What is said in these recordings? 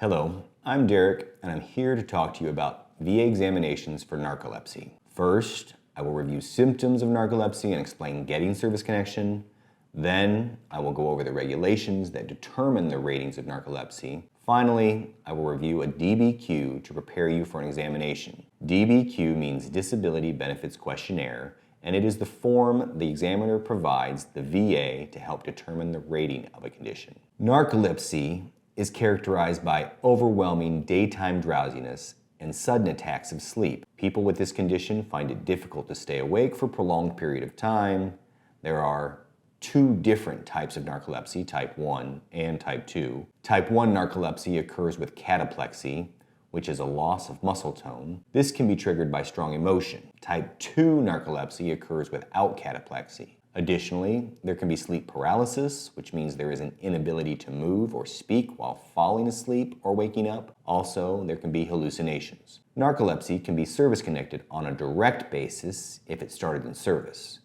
Hello, I'm Derek, and I'm here to talk to you about VA examinations for narcolepsy. First, I will review symptoms of narcolepsy and explain getting service connection. Then, I will go over the regulations that determine the ratings of narcolepsy. Finally, I will review a DBQ to prepare you for an examination. DBQ means Disability Benefits Questionnaire, and it is the form the examiner provides the VA to help determine the rating of a condition. Narcolepsy is characterized by overwhelming daytime drowsiness and sudden attacks of sleep. People with this condition find it difficult to stay awake for a prolonged period of time. There are two different types of narcolepsy, type 1 and type 2. Type 1 narcolepsy occurs with cataplexy, which is a loss of muscle tone. This can be triggered by strong emotion. Type 2 narcolepsy occurs without cataplexy. Additionally, there can be sleep paralysis, which means there is an inability to move or speak while falling asleep or waking up. Also, there can be hallucinations. Narcolepsy can be service-connected on a direct basis if it started in service.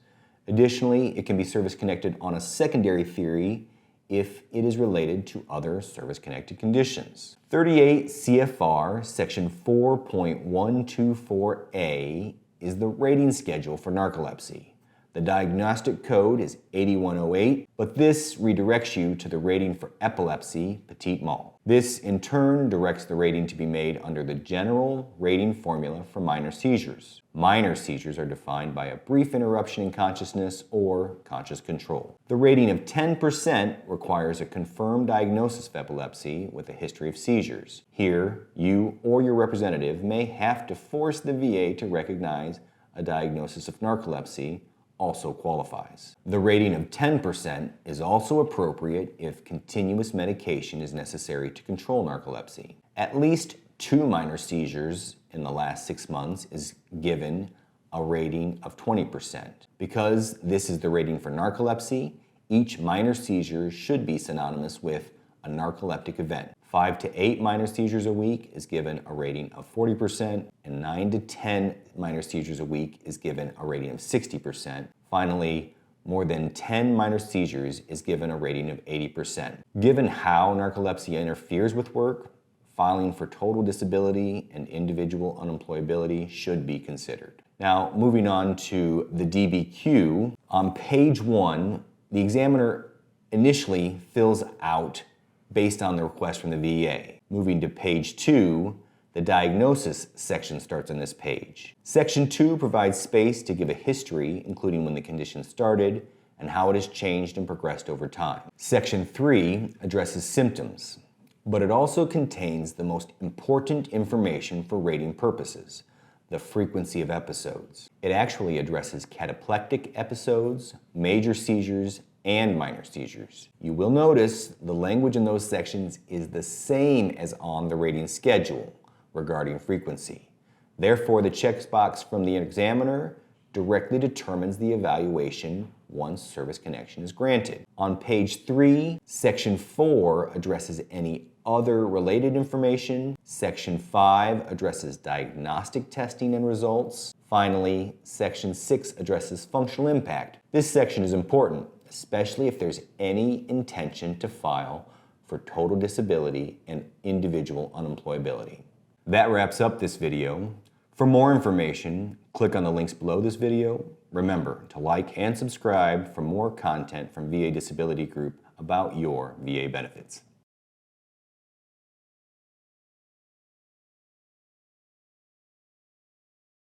Additionally, it can be service-connected on a secondary theory if it is related to other service-connected conditions. 38 CFR section 4.124a is the rating schedule for narcolepsy. The diagnostic code is 8108, but this redirects you to the rating for epilepsy, petit mal. This, in turn, directs the rating to be made under the general rating formula for minor seizures. Minor seizures are defined by a brief interruption in consciousness or conscious control. The rating of 10% requires a confirmed diagnosis of epilepsy with a history of seizures. Here, you or your representative may have to force the VA to recognize a diagnosis of narcolepsy also qualifies. The rating of 10% is also appropriate if continuous medication is necessary to control narcolepsy. At least 2 minor seizures in the last 6 months is given a rating of 20%. Because this is the rating for narcolepsy, each minor seizure should be synonymous with a narcoleptic event. 5 to 8 minor seizures a week is given a rating of 40%, and 9 to 10 minor seizures a week is given a rating of 60%. Finally, more than 10 minor seizures is given a rating of 80%. Given how narcolepsy interferes with work, filing for total disability and individual unemployability should be considered. Now, moving on to the DBQ, on page 1, the examiner initially fills out based on the request from the VA. Moving to page 2, the diagnosis section starts on this page. Section 2 provides space to give a history, including when the condition started and how it has changed and progressed over time. Section 3 addresses symptoms, but it also contains the most important information for rating purposes, the frequency of episodes. It actually addresses cataplectic episodes, major seizures, and minor seizures. You will notice the language in those sections is the same as on the rating schedule regarding frequency. Therefore, the checkbox from the examiner directly determines the evaluation once service connection is granted. On page 3, section 4 addresses any other related information. Section 5 addresses diagnostic testing and results. Finally, section 6 addresses functional impact. This section is important, especially if there's any intention to file for total disability and individual unemployability. That wraps up this video. For more information, click on the links below this video. Remember to like and subscribe for more content from VA Disability Group about your VA benefits.